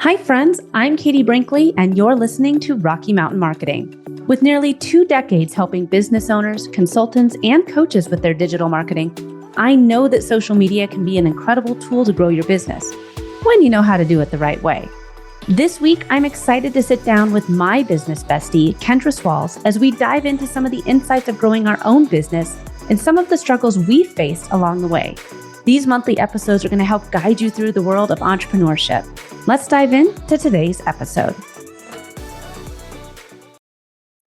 Hi friends, I'm Katie Brinkley and you're listening to Rocky Mountain Marketing. With nearly 2 decades helping business owners, consultants, and coaches with their digital marketing, I know that social media can be an incredible tool to grow your business when you know how to do it the right way. This week, I'm excited to sit down with my business bestie, Kendra Swalls, as we dive into some of the insights of growing our own business and some of the struggles we've faced along the way. These monthly episodes are going to help guide you through the world of entrepreneurship. Let's dive into today's episode.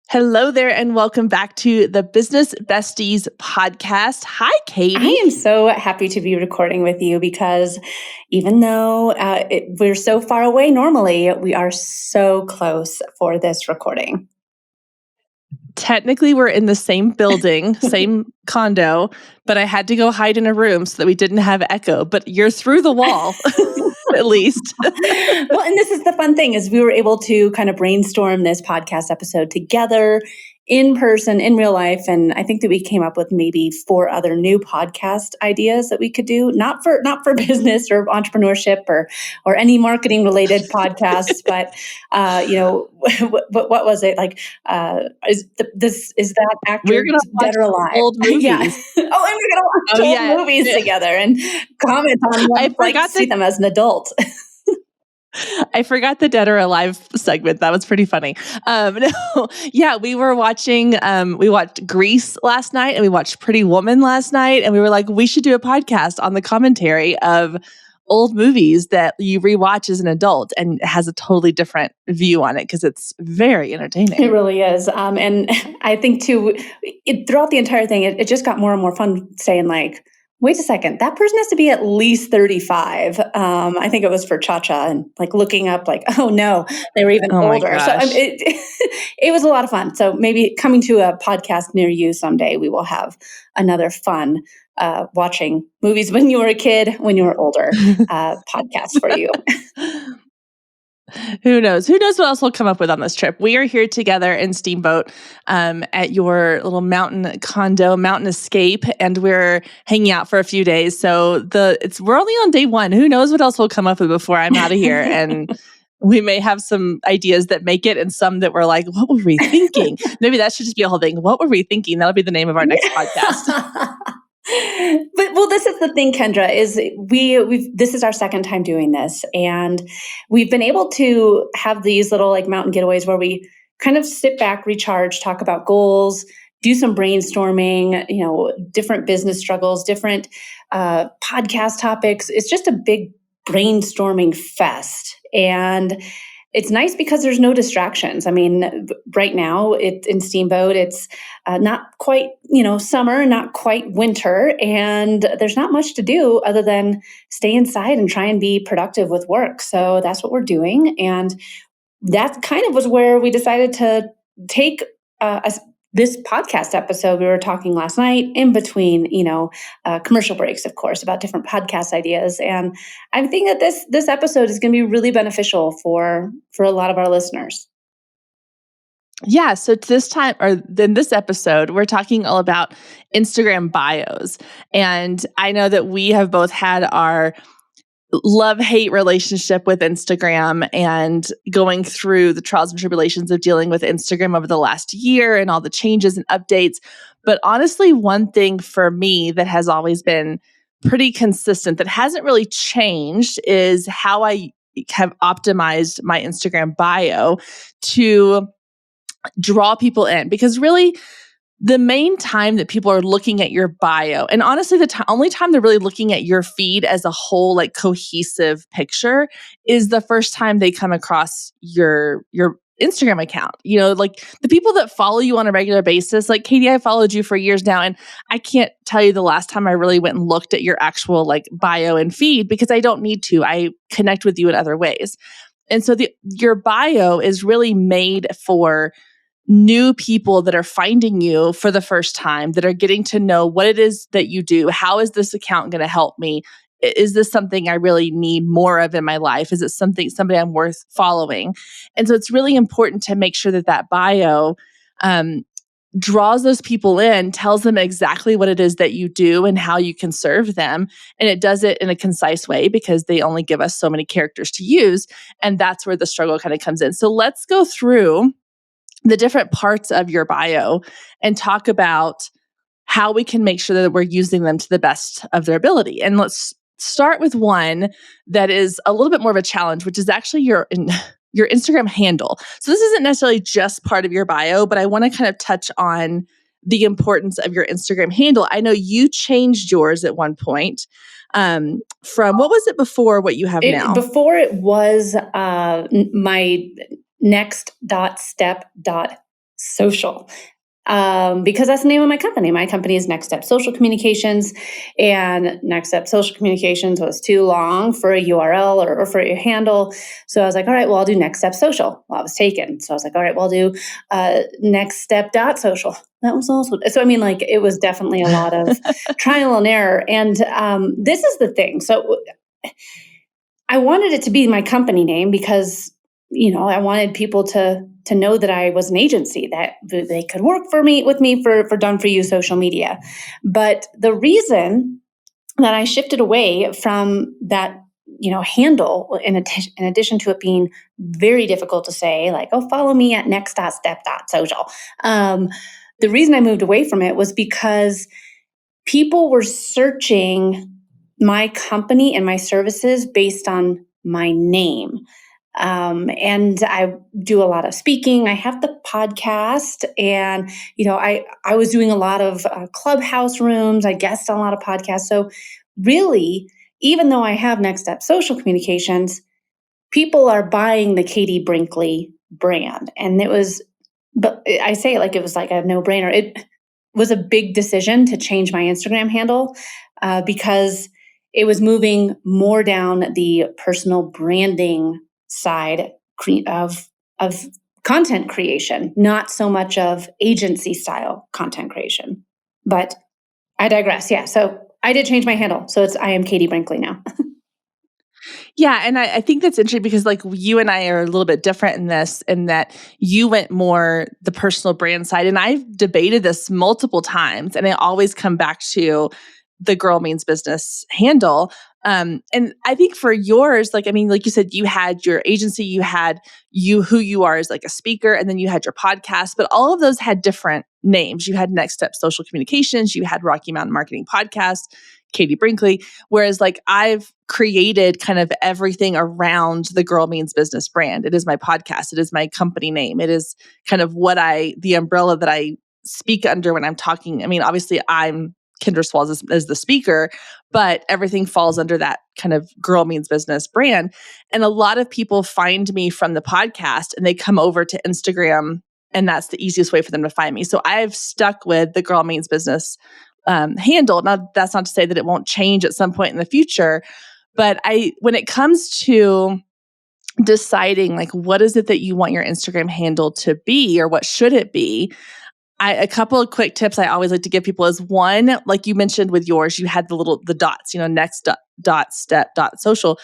Hello there, and welcome back to the Business Besties podcast. Hi, Katie. I am so happy to be recording with you because even though we're so far away normally, we are so close for this recording. Technically, we're in the same building, same condo, but I had to go hide in a room so that we didn't have echo. But you're through the wall, at least. Well, and this is the fun thing is we were able to kind of brainstorm this podcast episode together in person, in real life. And I think that we came up with maybe 4 other new podcast ideas that we could do, not for business or entrepreneurship or any marketing related podcasts, but what was it like? Is that actor dead or alive? Old movies. Yeah. And we're gonna watch old movies together and comment on what it's like to see them as an adult. I forgot the Dead or Alive segment. That was pretty funny. We were watching, we watched Grease last night and we watched Pretty Woman last night. And we were like, we should do a podcast on the commentary of old movies that you rewatch as an adult, and it has a totally different view on it because it's very entertaining. It really is. And I think too, throughout the entire thing, it just got more and more fun saying like, wait a second, that person has to be at least 35. I think it was for Cha-Cha, and like looking up like, oh no, they were even older. So it was a lot of fun. So maybe coming to a podcast near you someday, we will have another fun watching movies when you were a kid, when you were older podcast for you. Who knows? Who knows what else we'll come up with on this trip? We are here together in Steamboat at your little mountain condo, mountain escape, and we're hanging out for a few days. So we're only on day 1. Who knows what else we'll come up with before I'm out of here? And we may have some ideas that make it and some that we're like, what were we thinking? Maybe that should just be a whole thing. What were we thinking? That'll be the name of our next podcast. But this is the thing, Kendra, is this is our second time doing this, and we've been able to have these little like mountain getaways where we kind of sit back, recharge, talk about goals, do some brainstorming, different business struggles, different podcast topics. It's just a big brainstorming fest, and it's nice because there's no distractions. I mean, right now in Steamboat, it's not quite, summer, not quite winter, and there's not much to do other than stay inside and try and be productive with work. So that's what we're doing. And that kind of was where we decided to take this podcast episode. We were talking last night in between, commercial breaks, of course, about different podcast ideas. And I think that this episode is going to be really beneficial for a lot of our listeners. Yeah. So this time, or in this episode, we're talking all about Instagram bios. And I know that we have both had our love-hate relationship with Instagram and going through the trials and tribulations of dealing with Instagram over the last year and all the changes and updates. But honestly, one thing for me that has always been pretty consistent, that hasn't really changed, is how I have optimized my Instagram bio to draw people in. Because really, the main time that people are looking at your bio, and honestly, the only time they're really looking at your feed as a whole, like cohesive picture, is the first time they come across your Instagram account. Like the people that follow you on a regular basis, like Katie, I followed you for years now, and I can't tell you the last time I really went and looked at your actual like bio and feed because I don't need to. I connect with you in other ways. And so your bio is really made for new people that are finding you for the first time, that are getting to know what it is that you do. How is this account going to help me? Is this something I really need more of in my life? Is it somebody I'm worth following? And so it's really important to make sure that bio draws those people in, tells them exactly what it is that you do and how you can serve them. And it does it in a concise way because they only give us so many characters to use. And that's where the struggle kind of comes in. So let's go through the different parts of your bio and talk about how we can make sure that we're using them to the best of their ability. And let's start with one that is a little bit more of a challenge, which is actually your Instagram handle. So this isn't necessarily just part of your bio, but I want to kind of touch on the importance of your Instagram handle. I know you changed yours at one point from, what was it before what you have now? Before it was my next.step.social. Because that's the name of my company. My company is Next Step Social Communications, and Next Step Social Communications was too long for a URL or for a handle. So I was like, all right, well, I'll do Next Step Social. Well, I was taken. So I was like, all right, well, I'll do nextstep.social. That was also, so I mean, like, it was definitely a lot of trial and error. And this is the thing. So I wanted it to be my company name because, I wanted people to know that I was an agency, that they could work with me for Done For You social media. But the reason that I shifted away from that, handle, in addition to it being very difficult to say, like, oh, follow me at next.step.social. The reason I moved away from it was because people were searching my company and my services based on my name. And I do a lot of speaking. I have the podcast, and, I was doing a lot of Clubhouse rooms. I guest on a lot of podcasts. So really, even though I have Next Step Social Communications, people are buying the Katie Brinkley brand. And but I say it like it was like a no-brainer. It was a big decision to change my Instagram handle because it was moving more down the personal branding side of content creation, not so much of agency style content creation. But I digress. Yeah. So I did change my handle. So I am Katie Brinkley now. Yeah. And I think that's interesting because, like, you and I are a little bit different in this, in that you went more the personal brand side. And I've debated this multiple times, and I always come back to the Girl Means Business handle. And I think for yours, like you said, you had your agency, you had who you are as like a speaker, and then you had your podcast, but all of those had different names. You had Next Step Social Communications, you had Rocky Mountain Marketing Podcast, Katie Brinkley. Whereas, like, I've created kind of everything around the Girl Means Business brand. It is my podcast. It is my company name. It is kind of the umbrella that I speak under when I'm talking. I mean, obviously I'm Kendra Swalls as the speaker, but everything falls under that kind of Girl Means Business brand. And a lot of people find me from the podcast and they come over to Instagram, and that's the easiest way for them to find me. So I've stuck with the Girl Means Business handle. Now, that's not to say that it won't change at some point in the future, but when it comes to deciding, like, what is it that you want your Instagram handle to be, or what should it be? A couple of quick tips I always like to give people is, one, like you mentioned with yours, you had the dots, next.step.social.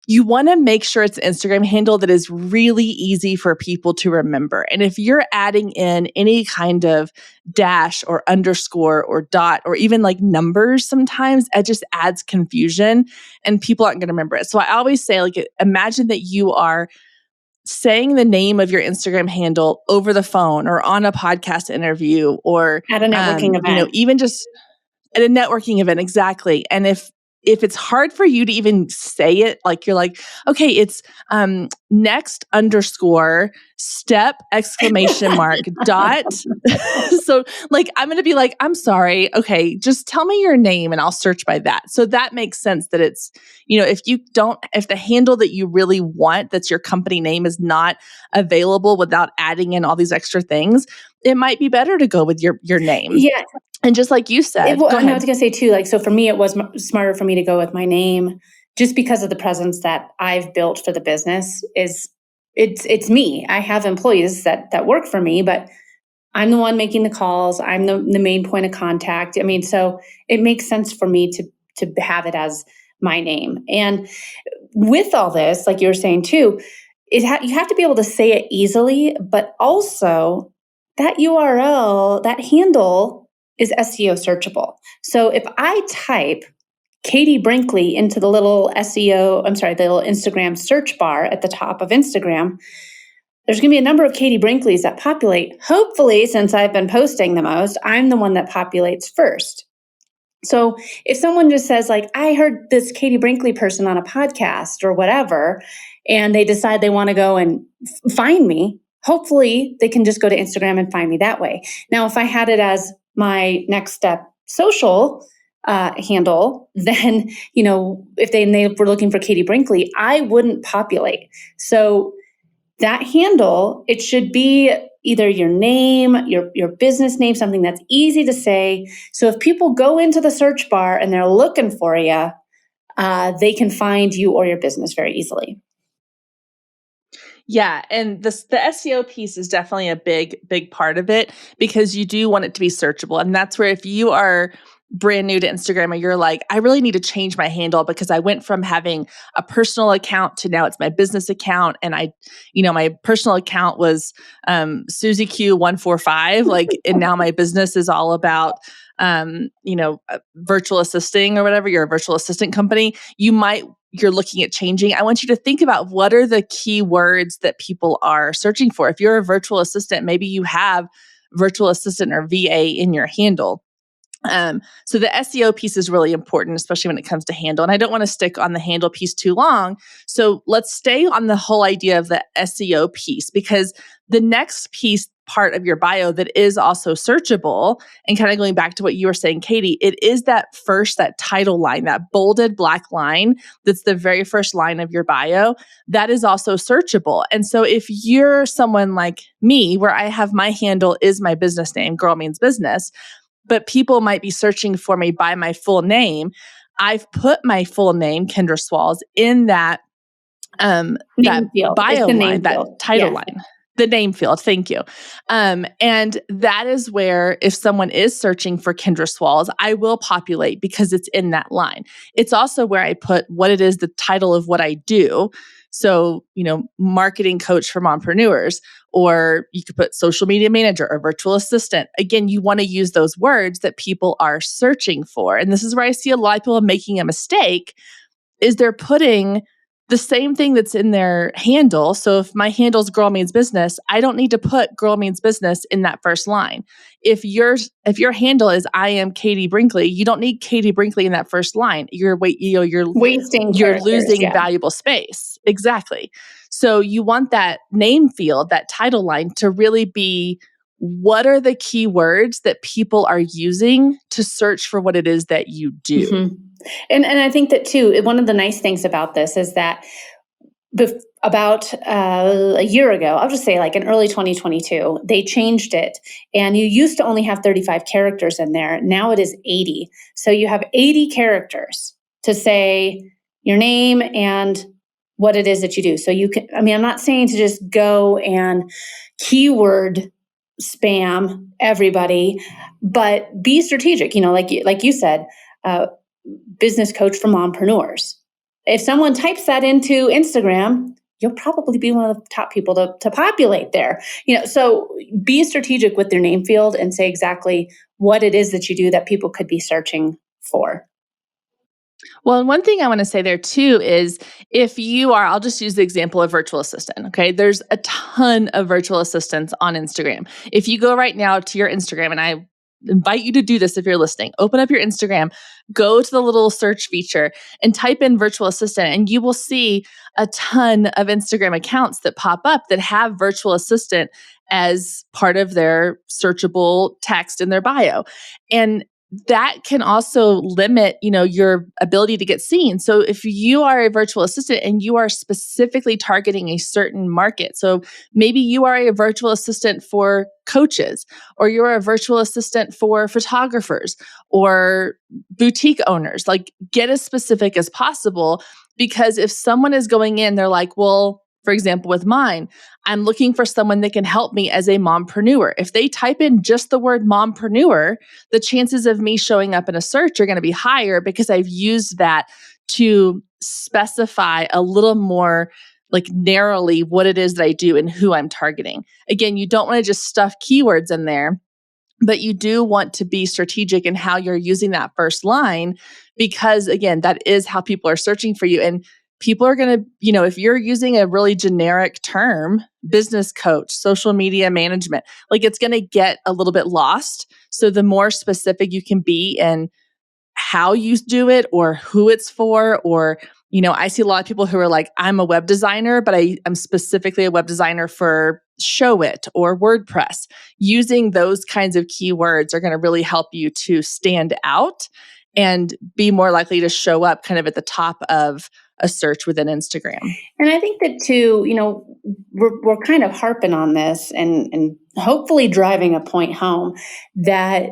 You want to make sure it's an Instagram handle that is really easy for people to remember. And if you're adding in any kind of dash or underscore or dot or even like numbers, sometimes it just adds confusion and people aren't going to remember it. So I always say, like, imagine that you are saying the name of your Instagram handle over the phone or on a podcast interview or at a networking event. Even just at a networking event. Exactly. And if it's hard for you to even say it, like, you're like, okay, it's next underscore step exclamation mark dot. So, like, I'm going to be like, I'm sorry. Okay, just tell me your name and I'll search by that. So that makes sense that it's, if the handle that you really want, that's your company name, is not available without adding in all these extra things, it might be better to go with your name. Yeah. And just like you said, I was going to say too, like, so for me, it was smarter for me to go with my name just because of the presence that I've built for the business. It's me. I have employees that work for me, but I'm the one making the calls. I'm the main point of contact. I mean, so it makes sense for me to have it as my name. And with all this, like you were saying too, you have to be able to say it easily, but also that URL, that handle is SEO searchable. So if I type Katie Brinkley into the little the little Instagram search bar at the top of Instagram, there's going to be a number of Katie Brinkleys that populate. Hopefully, since I've been posting the most, I'm the one that populates first. So if someone just says like, I heard this Katie Brinkley person on a podcast or whatever, and they decide they want to go and find me, hopefully they can just go to Instagram and find me that way. Now, if I had it as my next step social handle, then, if they were looking for Katie Brinkley, I wouldn't populate. So that handle, it should be either your name, your business name, something that's easy to say. So if people go into the search bar and they're looking for you, they can find you or your business very easily. Yeah. And the SEO piece is definitely a big part of it, because you do want it to be searchable. And that's where, if you are brand new to Instagram and you're like, I really need to change my handle because I went from having a personal account to now it's my business account. And my personal account was Susie Q145, and now my business is all about virtual assisting or whatever. You're a virtual assistant company. You're looking at changing. I want you to think about what are the key words that people are searching for. If you're a virtual assistant, maybe you have virtual assistant or VA in your handle. So the SEO piece is really important, especially when it comes to handle. And I don't want to stick on the handle piece too long. So let's stay on the whole idea of the SEO piece, because the next part of your bio that is also searchable, and kind of going back to what you were saying, Katie, it is that title line, that bolded black line that's the very first line of your bio, that is also searchable. And so if you're someone like me, where I have my handle is my business name, Girl Means Business, but people might be searching for me by my full name, I've put my full name, Kendra Swalls, in that that bio line, that title line. The name field. Thank you. And that is where, if someone is searching for Kendra Swalls, I will populate because it's in that line. It's also where I put what it is, the title of what I do. So, marketing coach for mompreneurs, or you could put social media manager or virtual assistant. Again, you want to use those words that people are searching for. And this is where I see a lot of people making a mistake, is they're putting the same thing that's in their handle. So if my handle is Girl Means Business, I don't need to put Girl Means Business in that first line. If your handle is I am Katie Brinkley, you don't need Katie Brinkley in that first line. You're wasting. You're losing valuable space. Exactly. So you want that name field, that title line, to really be, what are the key words that people are using to search for what it is that you do? Mm-hmm. And I think that too, one of the nice things about this is that about a year ago, I'll just say like in early 2022, they changed it. And you used to only have 35 characters in there. Now it is 80. So you have 80 characters to say your name and what it is that you do. So you can, I'm not saying to just go and keyword spam everybody, but be strategic, like you said, business coach for mompreneurs. If someone types that into Instagram, you'll probably be one of the top people to populate there. So be strategic with their name field and say exactly what it is that you do that people could be searching for. Well, and one thing I want to say there too is, if you are, I'll just use the example of virtual assistant. Okay. There's a ton of virtual assistants on Instagram. If you go right now to your Instagram, and I invite you to do this if you're listening, open up your Instagram, go to the little search feature and type in virtual assistant, and you will see a ton of Instagram accounts that pop up that have virtual assistant as part of their searchable text in their bio. And that can also limit, your ability to get seen. So if you are a virtual assistant and you are specifically targeting a certain market, so maybe you are a virtual assistant for coaches, or you're a virtual assistant for photographers or boutique owners, like, get as specific as possible. Because if someone is going in, they're like, well, for example, with mine, I'm looking for someone that can help me as a mompreneur. If they type in just the word mompreneur, the chances of me showing up in a search are going to be higher, because I've used that to specify a little more like narrowly what it is that I do and who I'm targeting. Again, you don't want to just stuff keywords in there, but you do want to be strategic in how you're using that first line, because again, that is how people are searching for you. And people are going to, if you're using a really generic term, business coach, social media management, like it's going to get a little bit lost. So the more specific you can be in how you do it or who it's for, or, I see a lot of people who are like, I'm a web designer, but I'm specifically a web designer for Show It or WordPress. Using those kinds of keywords are going to really help you to stand out and be more likely to show up kind of at the top of a search within Instagram. And I think that too, we're kind of harping on this and hopefully driving a point home that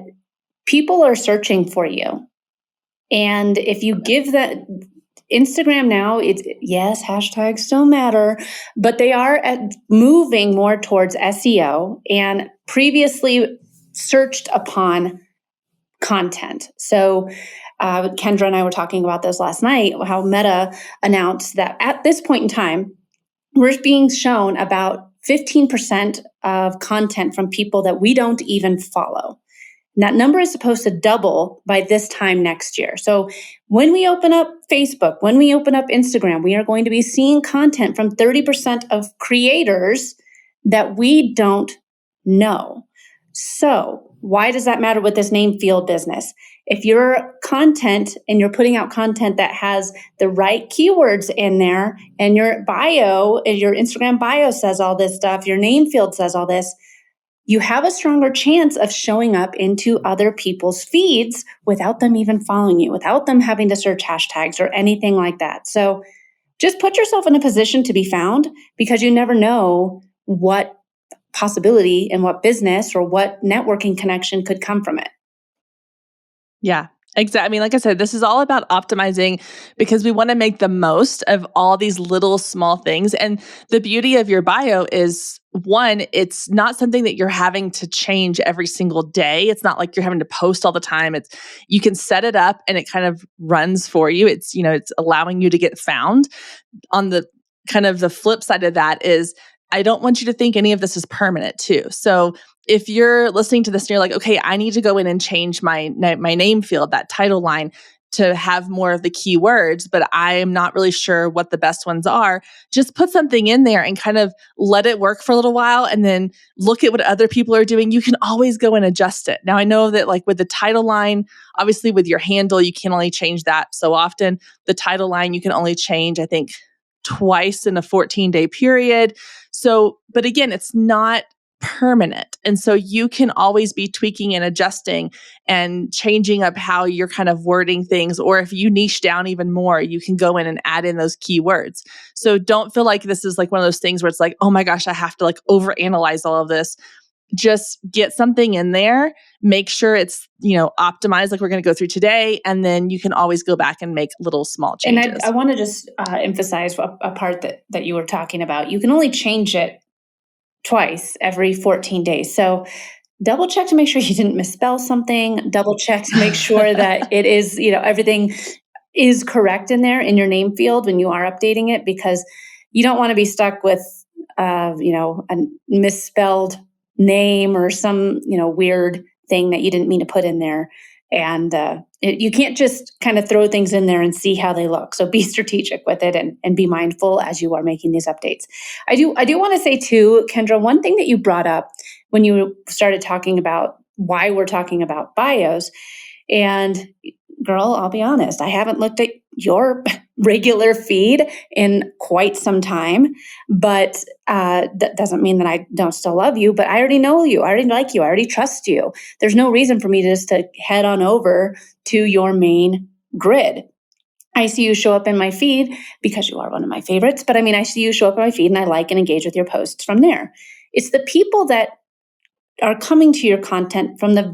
people are searching for you. And if you give that Instagram now, yes, hashtags still matter, but they are moving more towards SEO and previously searched upon content. So Kendra and I were talking about this last night, how Meta announced that at this point in time, we're being shown about 15% of content from people that we don't even follow. And that number is supposed to double by this time next year. So when we open up Facebook, when we open up Instagram, we are going to be seeing content from 30% of creators that we don't know. So why does that matter with this name field business? If your content and you're putting out content that has the right keywords in there, and your bio, your Instagram bio says all this stuff, your name field says all this, you have a stronger chance of showing up into other people's feeds without them even following you, without them having to search hashtags or anything like that. So just put yourself in a position to be found, because you never know what possibility and what business or what networking connection could come from it. Yeah, exactly. I mean, like I said, this is all about optimizing, because we want to make the most of all these little small things. And the beauty of your bio is, one, it's not something that you're having to change every single day. It's not like you're having to post all the time. You can set it up and it kind of runs for you. It's allowing you to get found. On the kind of the flip side of that is, I don't want you to think any of this is permanent too. So if you're listening to this and you're like, okay, I need to go in and change my name field, that title line, to have more of the keywords, but I am not really sure what the best ones are, just put something in there and kind of let it work for a little while, and then look at what other people are doing. You can always go and adjust it. Now, I know that like with the title line, obviously with your handle, you can only change that so often. The title line, you can only change, I think, twice in a 14-day period. So, but again, it's not permanent. And so you can always be tweaking and adjusting and changing up how you're kind of wording things. Or if you niche down even more, you can go in and add in those keywords. So don't feel like this is like one of those things where it's like, oh my gosh, I have to like overanalyze all of this. Just get something in there, make sure it's, optimized like we're going to go through today. And then you can always go back and make little small changes. And I want to just emphasize a part that you were talking about. You can only change it twice every 14 days. So double check to make sure you didn't misspell something, double check to make sure that it is, everything is correct in there in your name field when you are updating it, because you don't want to be stuck with, a misspelled name or some, weird thing that you didn't mean to put in there. And you can't just kind of throw things in there and see how they look. So be strategic with it and be mindful as you are making these updates. I do want to say too, Kendra, one thing that you brought up when you started talking about why we're talking about bios. And girl, I'll be honest, I haven't looked at your regular feed in quite some time, but that doesn't mean that I don't still love you, but I already know you. I already like you. I already trust you. There's no reason for me to head on over to your main grid. I see you show up in my feed because you are one of my favorites, but I see you show up in my feed and I like and engage with your posts from there. It's the people that are coming to your content from the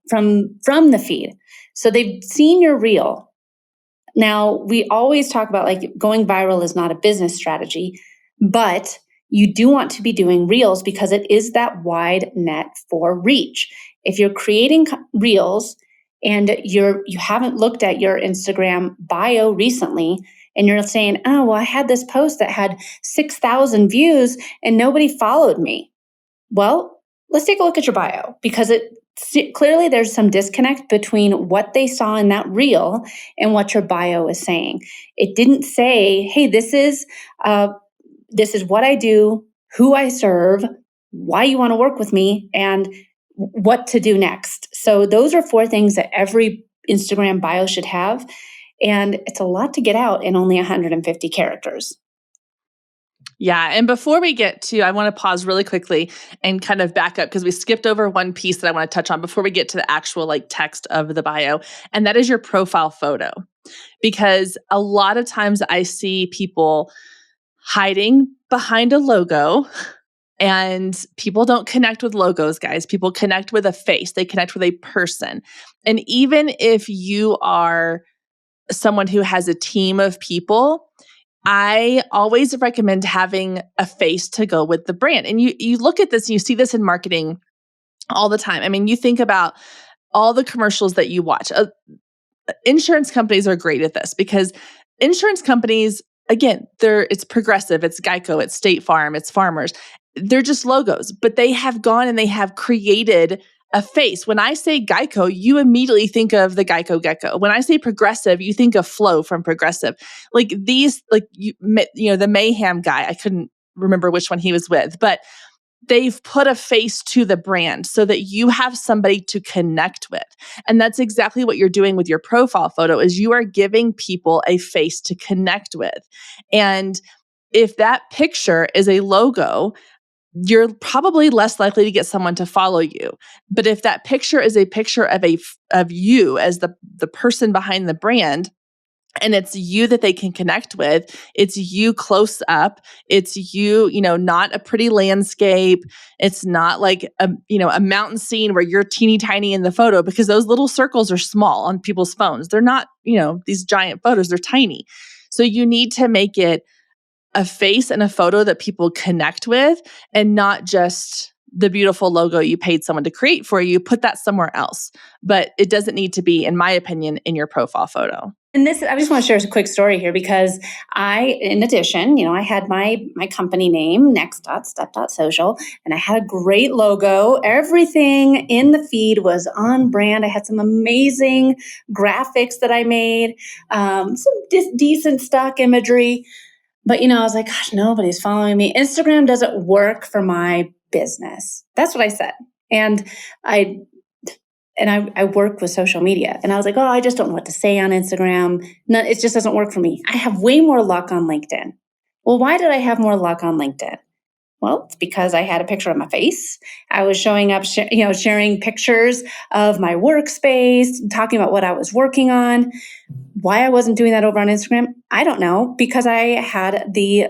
from the feed. So they've seen your reel. Now, we always talk about like going viral is not a business strategy, but you do want to be doing reels because it is that wide net for reach. If you're creating reels and you haven't looked at your Instagram bio recently and you're saying, oh, well, I had this post that had 6,000 views and nobody followed me. Well, let's take a look at your bio, because clearly there's some disconnect between what they saw in that reel and what your bio is saying. It didn't say, hey, this is what I do, who I serve, why you want to work with me, and what to do next. So those are 4 things that every Instagram bio should have. And it's a lot to get out in only 150 characters. Yeah. And before we get to, I want to pause really quickly and kind of back up, because we skipped over one piece that I want to touch on before we get to the actual text of the bio. And that is your profile photo. Because a lot of times I see people hiding behind a logo, and people don't connect with logos, guys. People connect with a face. They connect with a person. And even if you are someone who has a team of people, I always recommend having a face to go with the brand. And you look at this and you see this in marketing all the time. I mean, you think about all the commercials that you watch. Insurance companies are great at this, because insurance companies, again, it's Progressive, it's Geico, it's State Farm, it's Farmers. They're just logos, but they have gone and they have created a face. When I say Geico, you immediately think of the Geico gecko. When I say Progressive, you think of Flo from Progressive. The Mayhem guy, I couldn't remember which one he was with, but they've put a face to the brand so that you have somebody to connect with. And that's exactly what you're doing with your profile photo, is you are giving people a face to connect with. And if that picture is a logo, you're probably less likely to get someone to follow you. But if that picture is a picture of you as the person behind the brand, and it's you that they can connect with, it's you close up, it's you, not a pretty landscape, it's not like a mountain scene where you're teeny tiny in the photo, because those little circles are small on people's phones. They're not, these giant photos, they're tiny. So you need to make it a face and a photo that people connect with, and not just the beautiful logo you paid someone to create for you. Put that somewhere else. But it doesn't need to be, in my opinion, in your profile photo. And I just want to share a quick story here, because in addition, I had my company name, next.step.social, and I had a great logo. Everything in the feed was on brand. I had some amazing graphics that I made, some decent stock imagery. But, I was like, gosh, nobody's following me. Instagram doesn't work for my business. That's what I said. And I work with social media, and I was like, oh, I just don't know what to say on Instagram. No, it just doesn't work for me. I have way more luck on LinkedIn. Well, why did I have more luck on LinkedIn? Well, it's because I had a picture of my face. I was showing up, sharing pictures of my workspace, talking about what I was working on. Why I wasn't doing that over on Instagram, I don't know, because I had the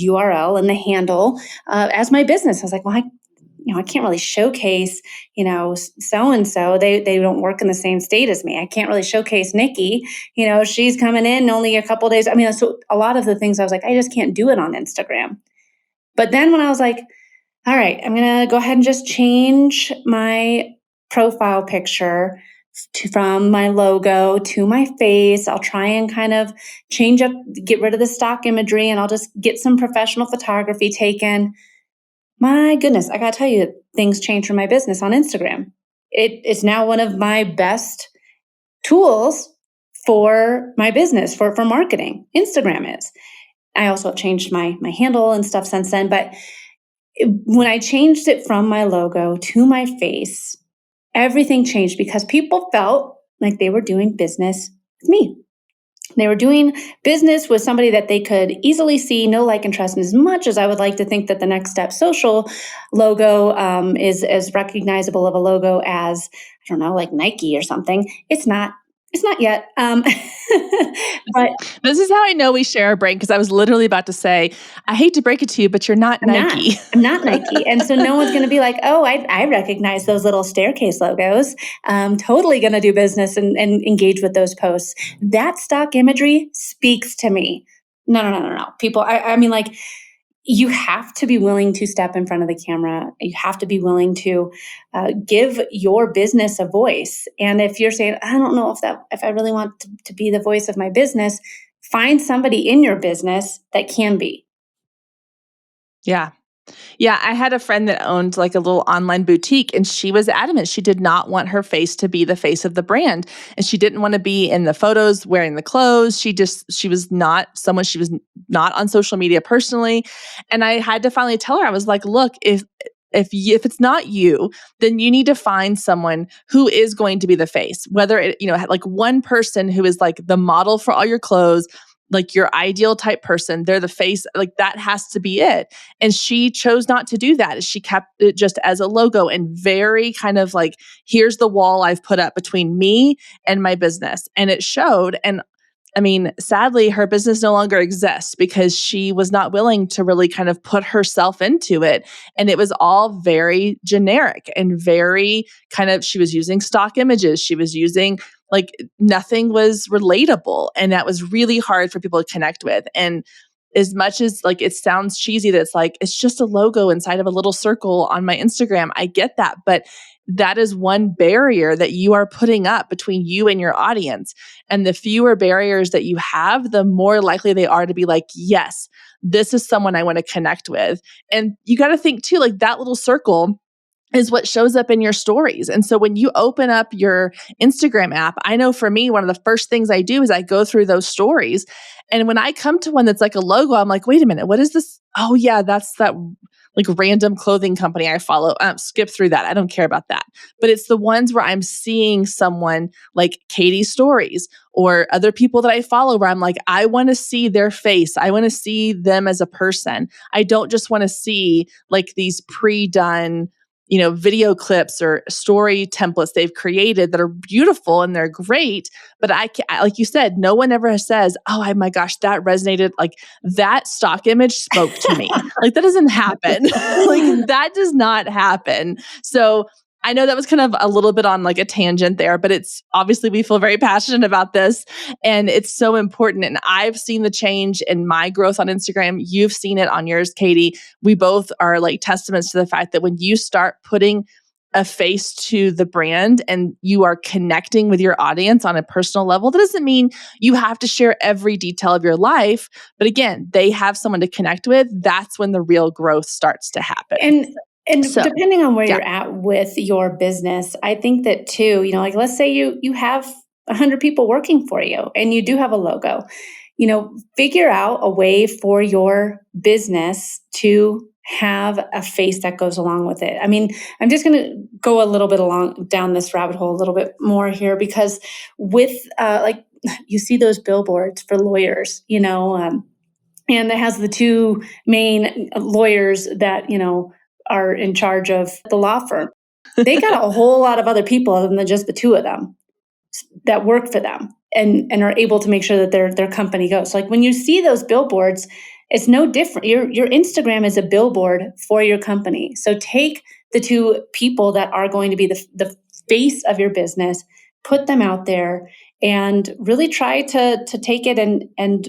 URL and the handle as my business. I was like, well, I can't really showcase, so-and-so. They don't work in the same state as me. I can't really showcase Nikki. She's coming in only a couple days. So a lot of the things I was like, I just can't do it on Instagram. But then when I was like, all right, I'm going to go ahead and just change my profile picture from my logo to my face. I'll try and kind of get rid of the stock imagery, and I'll just get some professional photography taken. My goodness, I got to tell you, things changed for my business on Instagram. It's now one of my best tools for my business, for marketing. Instagram is. I also changed my handle and stuff since then. But when I changed it from my logo to my face, everything changed, because people felt like they were doing business with me. They were doing business with somebody that they could easily see, know, like, and trust. And as much as I would like to think that the Next Step Social logo is as recognizable of a logo as, I don't know, like Nike or something, it's not. It's not yet. But this is how I know we share a brain, because I was literally about to say, I hate to break it to you, but you're not Nike. I'm not Nike. And so no one's going to be like, oh, I recognize those little staircase logos. Totally going to do business and engage with those posts. That stock imagery speaks to me. No. People, I mean, like, you have to be willing to step in front of the camera. You have to be willing to give your business a voice. And if you're saying, I don't know if I really want to be the voice of my business, find somebody in your business that can be. Yeah. Yeah, I had a friend that owned like a little online boutique, and she was adamant. She did not want her face to be the face of the brand. And she didn't want to be in the photos wearing the clothes. She was not someone, she was not on social media personally. And I had to finally tell her, I was like, look, if it's not you, then you need to find someone who is going to be the face, whether it, like one person who is like the model for all your clothes, like your ideal type person, they're the face, like that has to be it. And she chose not to do that. She kept it just as a logo and very kind of like, here's the wall I've put up between me and my business. And it showed. And I mean, sadly, her business no longer exists because she was not willing to really kind of put herself into it. And it was all very generic and very kind of, she was using stock images. She was using like nothing was relatable. And that was really hard for people to connect with. And as much as like it sounds cheesy, that it's like, it's just a logo inside of a little circle on my Instagram. I get that. But that is one barrier that you are putting up between you and your audience. And the fewer barriers that you have, the more likely they are to be like, yes, this is someone I want to connect with. And you got to think too, like that little circle is what shows up in your stories. And so when you open up your Instagram app, I know for me, one of the first things I do is I go through those stories. And when I come to one that's like a logo, I'm like, wait a minute, what is this? Oh yeah, that's that like random clothing company I follow. Skip through that. I don't care about that. But it's the ones where I'm seeing someone like Katie's stories or other people that I follow where I'm like, I want to see their face. I want to see them as a person. I don't just want to see like these pre-done video clips or story templates they've created that are beautiful and they're great. But like you said, no one ever says, oh my gosh, that resonated. Like that stock image spoke to me. Like that doesn't happen. Like that does not happen. So I know that was kind of a little bit on like a tangent there, but it's obviously we feel very passionate about this and it's so important. And I've seen the change in my growth on Instagram. You've seen it on yours, Katie. We both are like testaments to the fact that when you start putting a face to the brand and you are connecting with your audience on a personal level, that doesn't mean you have to share every detail of your life. But again, they have someone to connect with. That's when the real growth starts to happen. And So, depending on where you're at with your business, I think that too, like let's say you have 100 people working for you and you do have a logo, figure out a way for your business to have a face that goes along with it. I mean, I'm just going to go a little bit down this rabbit hole a little bit more here because with like you see those billboards for lawyers, and it has the two main lawyers that, are in charge of the law firm. They got a whole lot of other people other than just the two of them that work for them and are able to make sure that their company goes. So like when you see those billboards, it's no different. Your Instagram is a billboard for your company. So take the two people that are going to be the face of your business, put them out there and really try to take it and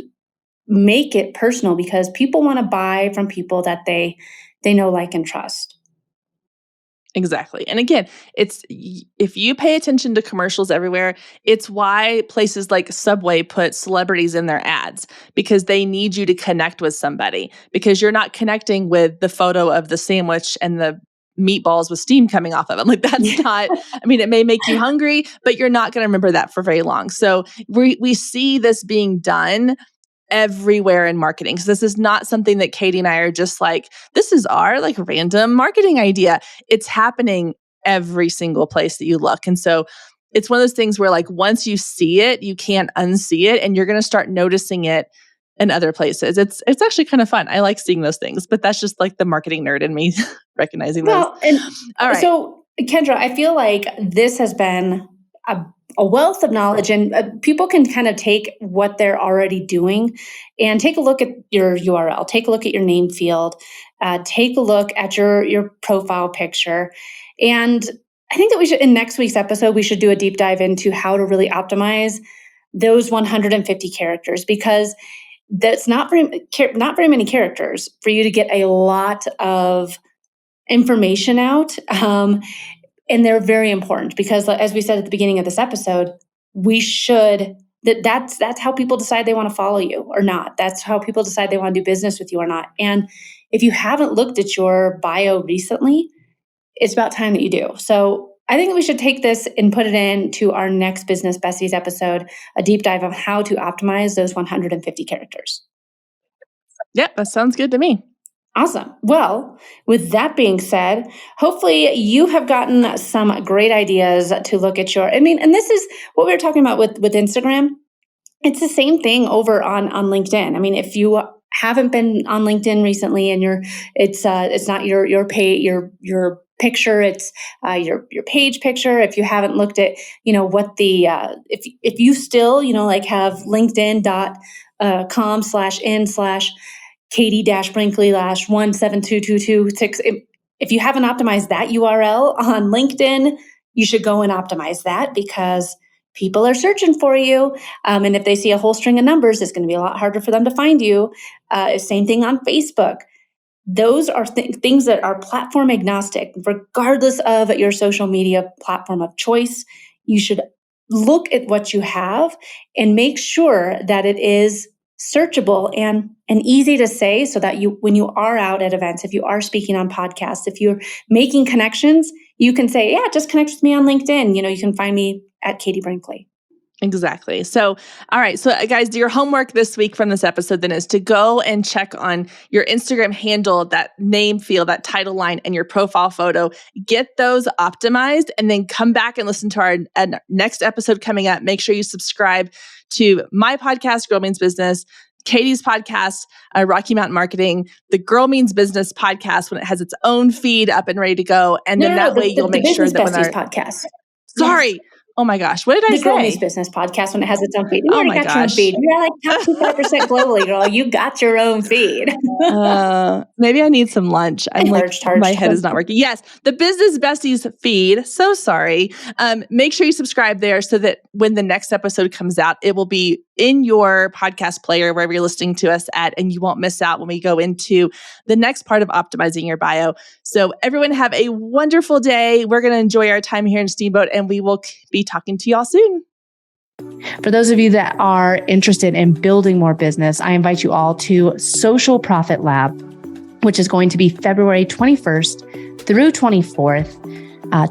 make it personal because people want to buy from people that they know, like, and trust. Exactly. And again, if you pay attention to commercials everywhere, it's why places like Subway put celebrities in their ads because they need you to connect with somebody because you're not connecting with the photo of the sandwich and the meatballs with steam coming off of them. Like that's not, I mean, it may make you hungry, but you're not going to remember that for very long. So we see this being done everywhere in marketing. So this is not something that Katie and I are just like, this is our like random marketing idea. It's happening every single place that you look. And so it's one of those things where like once you see it, you can't unsee it and you're going to start noticing it in other places. It's actually kind of fun. I like seeing those things, but that's just like the marketing nerd in me recognizing those. And all right. So Kendra, I feel like this has been a wealth of knowledge and people can kind of take what they're already doing and take a look at your URL, take a look at your name field, take a look at your profile picture. And I think that we should, in next week's episode, we should do a deep dive into how to really optimize those 150 characters because that's not very many characters for you to get a lot of information out. And they're very important because, as we said at the beginning of this episode, we should That's how people decide they want to follow you or not. That's how people decide they want to do business with you or not. And if you haven't looked at your bio recently, it's about time that you do. So I think we should take this and put it into our next Business Besties episode, a deep dive of how to optimize those 150 characters. Yep, that sounds good to me. Awesome. Well, with that being said, hopefully you have gotten some great ideas to look at and this is what we were talking about with Instagram. It's the same thing over on LinkedIn. I mean, if you haven't been on LinkedIn recently and it's not your picture, it's your page picture. If you haven't looked at, what the, if you still, have linkedin.com/in/ Katie-Brinkley-172226. If you haven't optimized that URL on LinkedIn, you should go and optimize that because people are searching for you. And if they see a whole string of numbers, it's going to be a lot harder for them to find you. Same thing on Facebook. Those are things that are platform agnostic. Regardless of your social media platform of choice, you should look at what you have and make sure that it is searchable and easy to say, so that when you are out at events, if you are speaking on podcasts, if you're making connections, you can say, yeah, just connect with me on LinkedIn. You can find me at Katie Brinkley. Exactly. So, all right. So guys, your homework this week from this episode then is to go and check on your Instagram handle, that name field, that title line, and your profile photo. Get those optimized and then come back and listen to our next episode coming up. Make sure you subscribe to my podcast, Girl Means Business, Katie's podcast, Rocky Mountain Marketing, the Girl Means Business podcast when it has its own feed up and ready to go. And then that way you'll make sure that when our podcast. Sorry. Yes. Oh my gosh. What did I say? The Girl Means Business podcast when it has its own feed. You already got your own feed. You're like top 5% globally, girl. You got your own feed. Maybe I need some lunch. My head is not working. Yes. The Business Besties feed. So sorry. Make sure you subscribe there so that when the next episode comes out, it will be in your podcast player, wherever you're listening to us at, and you won't miss out when we go into the next part of optimizing your bio. So everyone have a wonderful day. We're going to enjoy our time here in Steamboat, and we will be talking to y'all soon. For those of you that are interested in building more business, I invite you all to Social Profit Lab, which is going to be February 21st through 24th,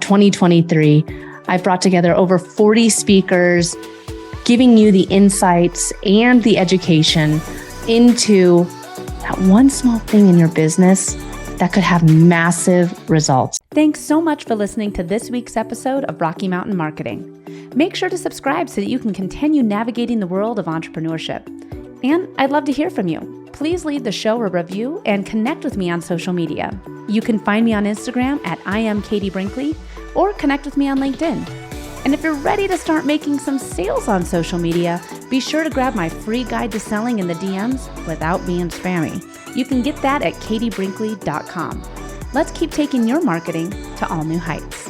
2023. I've brought together over 40 speakers, giving you the insights and the education into that one small thing in your business that could have massive results. Thanks so much for listening to this week's episode of Rocky Mountain Marketing. Make sure to subscribe so that you can continue navigating the world of entrepreneurship. And I'd love to hear from you. Please leave the show a review and connect with me on social media. You can find me on Instagram at I am Katie Brinkley or connect with me on LinkedIn. And if you're ready to start making some sales on social media, be sure to grab my free guide to selling in the DMs without being spammy. You can get that at katiebrinkley.com. Let's keep taking your marketing to all new heights.